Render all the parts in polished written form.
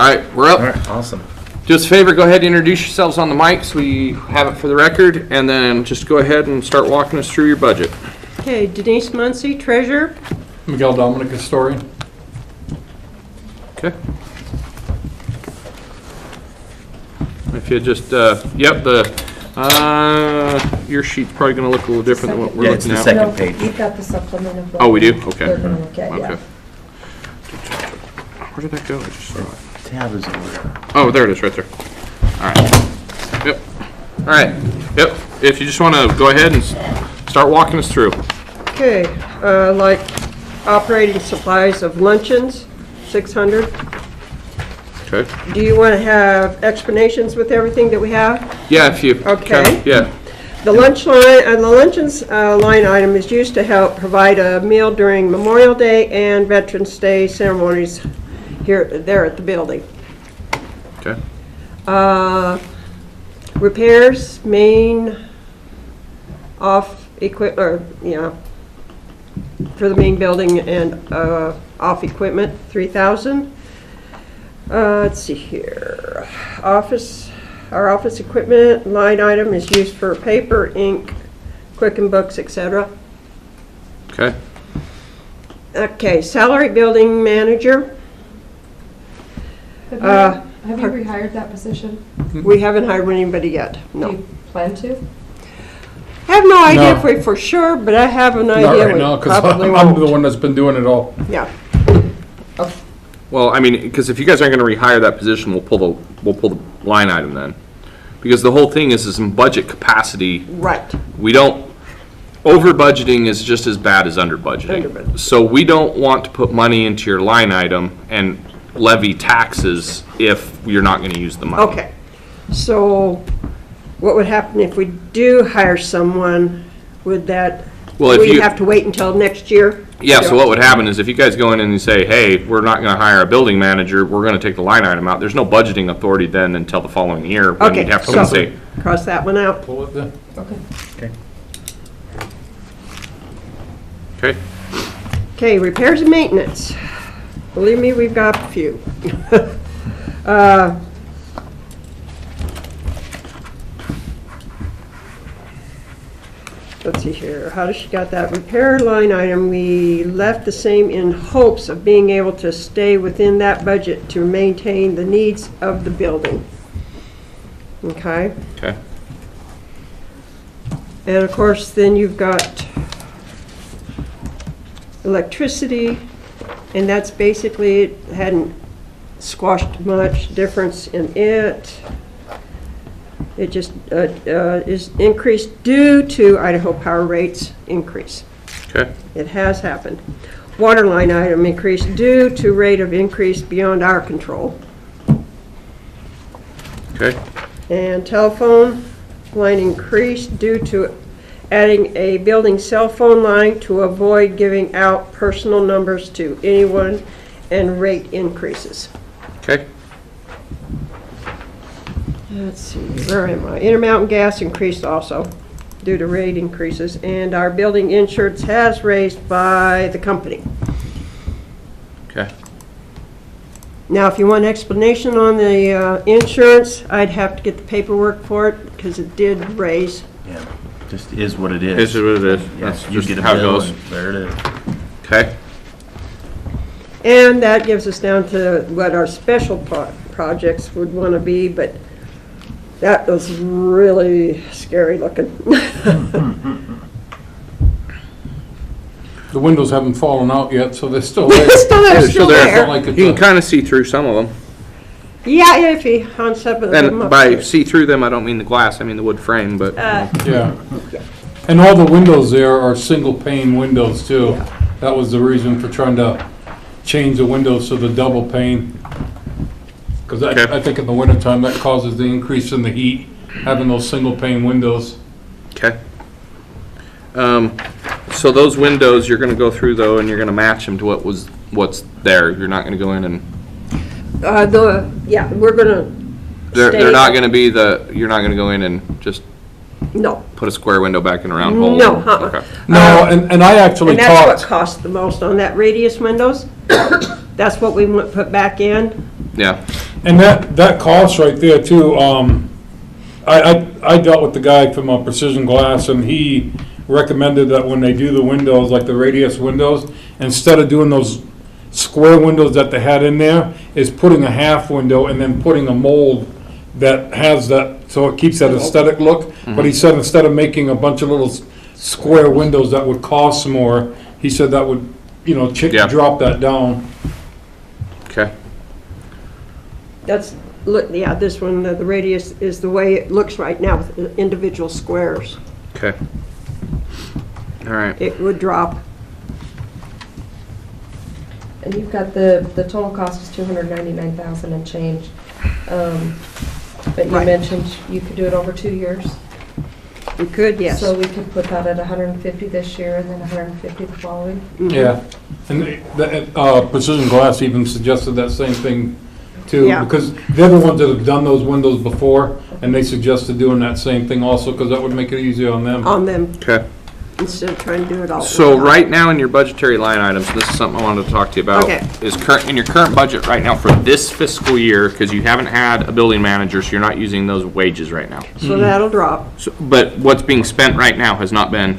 right, we're up. All right, awesome. Do us a favor, go ahead and introduce yourselves on the mic so we have it for the record, and then just go ahead and start walking us through your budget. Okay, Denise Muncy, treasurer. Miguel Dominic, historian. Okay. If you just, your sheet's probably gonna look a little different than what we're Yeah, it's looking the at. second page. You've got the supplement of what Oh, we do? Okay. we're gonna look at, yeah. Okay. Where did that go? I just saw it. Tab is over. Oh, there it is, right there. All right. Yep. All right. Yep. If you just want to go ahead and start walking us through. Okay, like operating supplies of luncheons, 600. Okay. Do you want to have explanations with everything that we have? Yeah, if you. Okay. Yeah. The lunch line, the luncheons line item is used to help provide a meal during Memorial Day and Veterans Day ceremonies there at the building. Okay. Repairs, main off equip, or, for the main building and off equipment, 3,000. Let's see here. Our office equipment line item is used for paper, ink, Quicken Books, etc. Okay. Okay, salary building manager. Have you rehired that position? We haven't hired anybody yet, Do no. you plan to? I have no idea No. if we for sure, but I have an Not idea right we now, because probably I'm the won't. one that's been doing it all. Yeah, Well, I mean, because if you guys aren't going to rehire that position, we'll pull the line item then, because the whole thing is in budget capacity. right. We don't. Over budgeting is just as bad as under budgeting. Under budgeting. So we don't want to put money into your line item and levy taxes if you're not going to use the money. Okay, so what would happen if we do hire someone? Would that, Well, if we you- have to wait until next year? Yeah, so what would happen is if you guys go in and you say, hey, we're not gonna hire a building manager, we're gonna take the line item out, there's no budgeting authority then until the following year, when Okay, you'd have to come and so say, cross that one out. Pull it then. Okay. okay, Okay, repairs and maintenance. Believe me, we've got a few. Let's see here, how does she got that? Repair line item, we left the same in hopes of being able to stay within that budget to maintain the needs of the building. Okay? okay, And of course, then you've got electricity, and that's basically, it hadn't squashed much difference in it. It just is increased due to Idaho power rates increase. okay, It has happened. Water line item increased due to rate of increase beyond our control. okay, And telephone line increased due to adding a building cell phone line to avoid giving out personal numbers to anyone, and rate increases. okay, Let's see, where am I? Intermountain gas increased also due to rate increases, and our building insurance has raised by the company. okay. Now, if you want an explanation on the insurance, I'd have to get the paperwork for it, because it did raise. Yeah, just is what it is. This is what it is, Yeah, that's you just get a how it bill goes, and there it is. okay, And that gives us down to what our special projects would want to be, but that was really scary looking. The windows haven't fallen out yet, so they're still there. They're still there. Like it's you can a- kind of see through some of them, Yeah, iffy on some of them. and by see through them, I don't mean the glass, I mean the wood frame, but, Yeah. And all the windows there are single pane windows too. That was the reason for trying to change the windows to the double pane. Because Okay. I think in the wintertime, that causes the increase in the heat, having those single pane windows. okay. So those windows, you're gonna go through though, and you're gonna match them to what's there, you're not gonna go in and, Yeah, we're gonna. they're stay- not gonna be you're not gonna go in and just No, put a square window back in a round hole? No, Okay. No, and I actually and that's what talked, cost the most on that radius windows. That's what we put back in. Yeah, And that cost right there too, I dealt with the guy from Precision Glass, and he recommended that when they do the windows, like the radius windows, instead of doing those square windows that they had in there, is putting a half window and then putting a mold that has that, so it keeps that aesthetic look. But he said instead of making a bunch of little square windows that would cost more, he said that would, Yeah. drop that down. Okay. That's, look, yeah, this one, the radius is the way it looks right now with the individual squares. Okay. All right. It would drop. And you've got the total cost is 299,000 and change. But you Right. mentioned you could do it over 2 years. We could, yes. So we could put that at 150 this year and then 150 the following. Yeah, and Precision Glass even suggested that same thing too, Yeah. because they're the ones that have done those windows before, and they suggested doing that same thing also, because that would make it easier on them. On them, Okay. instead of trying to do it all. So right now in your budgetary line items, this is something I wanted to talk to you about. Okay. Is in your current budget right now for this fiscal year, because you haven't had a building manager, so you're not using those wages right now. So that'll drop. So, but what's being spent right now has not been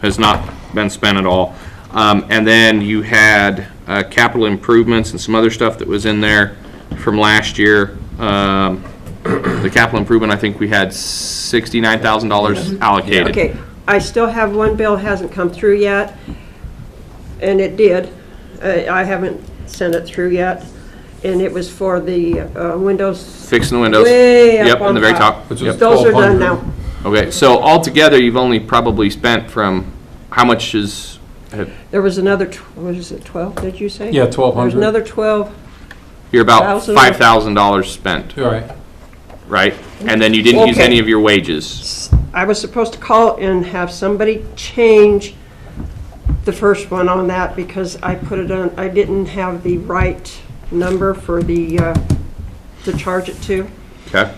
spent at all. And then you had capital improvements and some other stuff that was in there from last year. The capital improvement, I think we had $69,000 allocated. Okay, I still have one bill hasn't come through yet, and it did. I haven't sent it through yet, and it was for the windows. Fixing the windows. Way up Yep, in on the very top. top. Which is Yep. Those are done 1,200. now. Okay, so altogether, you've only probably spent from, how much is, There was another, what is it, 12, did you say? Yeah, 1,200. There's another 12. you're about Thousand. $5,000 spent, You're right. right? And then you didn't use Okay. any of your wages. I was supposed to call and have somebody change the first one on that because I put it on, I didn't have the right number for the, to charge it to, Okay,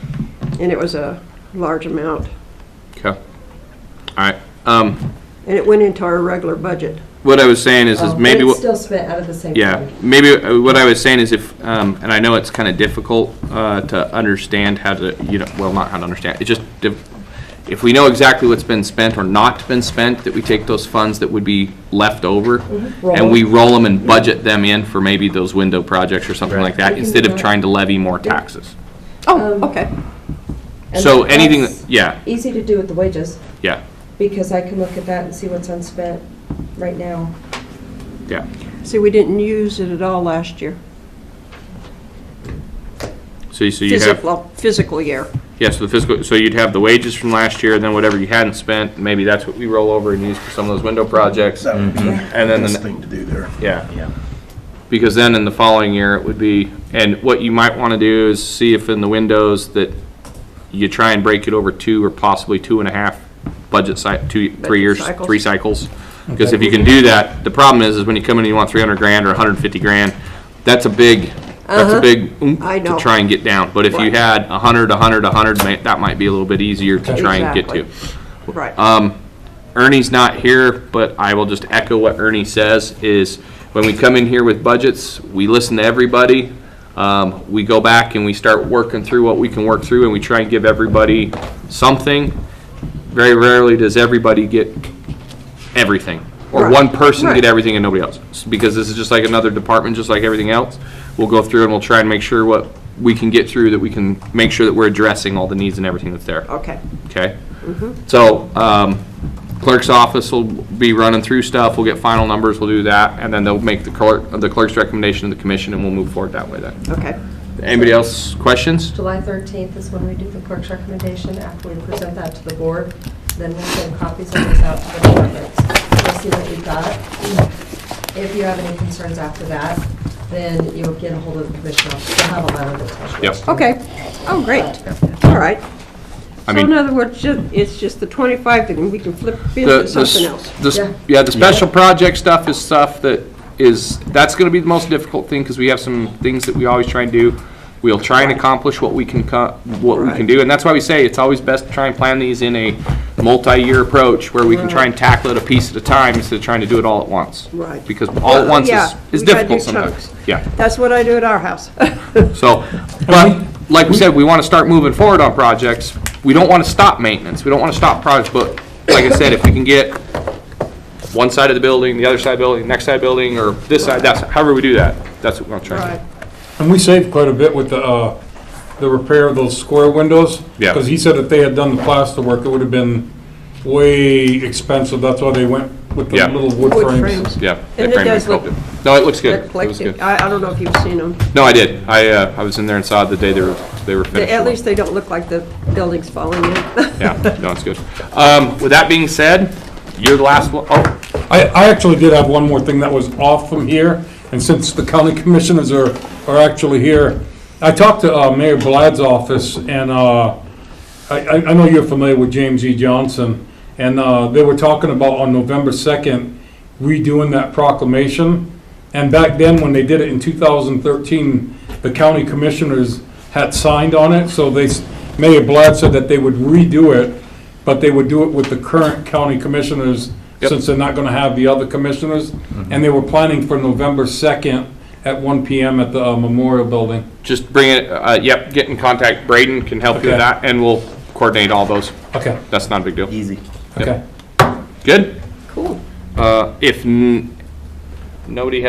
and it was a large amount. okay. All right, And it went into our regular budget. what I was saying is Oh, maybe but what. it's still spent out of the same Yeah, fund. maybe what I was saying is if, and I know it's kind of difficult to understand how to, well, not how to understand, it's just, if we know exactly what's been spent or not been spent, that we take those funds that would be left over, and we roll them and budget them in for maybe those window projects or something like that, We can instead do of that. trying to levy more taxes. Oh, okay. And So that's anything, yeah, easy to do with the wages, yeah, because I can look at that and see what's unspent right now. yeah. See, we didn't use it at all last year. So you have. Physical year. Yes, the fiscal, so you'd have the wages from last year, then whatever you hadn't spent, maybe that's what we roll over and use for some of those window projects. That would be And then the the- best thing to do there. Yeah, Yeah. because then in the following year, it would be, and what you might want to do is see if in the windows that you try and break it over 2 or possibly 2.5 budget 3 years, cycles. 3 cycles. Because if you can do that, the problem is when you come in and you want 300 grand or 150 grand, that's a big oomph I know. to try and get down. But if you Right. had 100, that might be a little bit easier to try and get to. Right. Ernie's not here, but I will just echo what Ernie says, is when we come in here with budgets, we listen to everybody. We go back and we start working through what we can work through, and we try and give everybody something. Very rarely does everybody get everything, or Right. one person Right. get everything and nobody else. Because this is just like another department, just like everything else. We'll go through and we'll try and make sure what we can get through, that we can make sure that we're addressing all the needs and everything that's there. Okay. Okay? So, clerk's office will be running through stuff, we'll get final numbers, we'll do that, and then they'll make the clerk's recommendation to the commission, and we'll move forward that way then. Okay. Anybody else questions? July 13th is when we do the clerk's recommendation. After we present that to the board, then we'll send copies of this out to the departments. We'll see what we've got. If you have any concerns after that, then you'll get a hold of the commissioner. They'll have a letter that tells you. Yep. Okay. Oh, great. All right. I So in mean, other words, it's just the 25 that we can flip the, into something else. the special project stuff is stuff that's gonna be the most difficult thing, because we have some things that we always try and do. We'll try and accomplish what we can do, and that's why we say it's always best to try and plan these in a multi-year approach, where we can try and tackle it a piece at a time instead of trying to do it all at once. Right. Because all at once Yeah, is we gotta difficult do sometimes. chunks. Yeah, That's what I do at our house. so, But, like we said, we want to start moving forward on projects. We don't want to stop maintenance. We don't want to stop projects, but like I said, if we can get one side of the building, the other side of the building, next side of the building, or this side, that's, however we do that, that's what we're trying to Right. do. And we saved quite a bit with the repair of those square windows. Yeah. Because he said if they had done the plaster work, it would have been way expensive. That's why they went with the Yeah. little wood Wood frames. frames. Yeah. And that it frame does was look- sculpted. No, it looks good. It Like, was good. I don't know if you've seen them. No, I did. I was in there and saw it the day they were finished. At least they don't look like the building's falling in. Yeah, no, it's good. With that being said, you're the last one. Oh, I actually did have one more thing that was off from here, and since the county commissioners are actually here, I talked to Mayor Blad's office, and I know you're familiar with James E. Johnson, and they were talking about on November 2nd redoing that proclamation. And back then, when they did it in 2013, the county commissioners had signed on it, so Mayor Blad said that they would redo it, but they would do it with the current county commissioners, Yep. since they're not gonna have the other commissioners. And they were planning for November 2nd at 1 PM at the Memorial Building. just bring it, yep, get in contact. Braden can help you with Okay. that, and we'll coordinate all those. Okay, That's not a big deal. Easy. okay. Good? Cool. If nobody has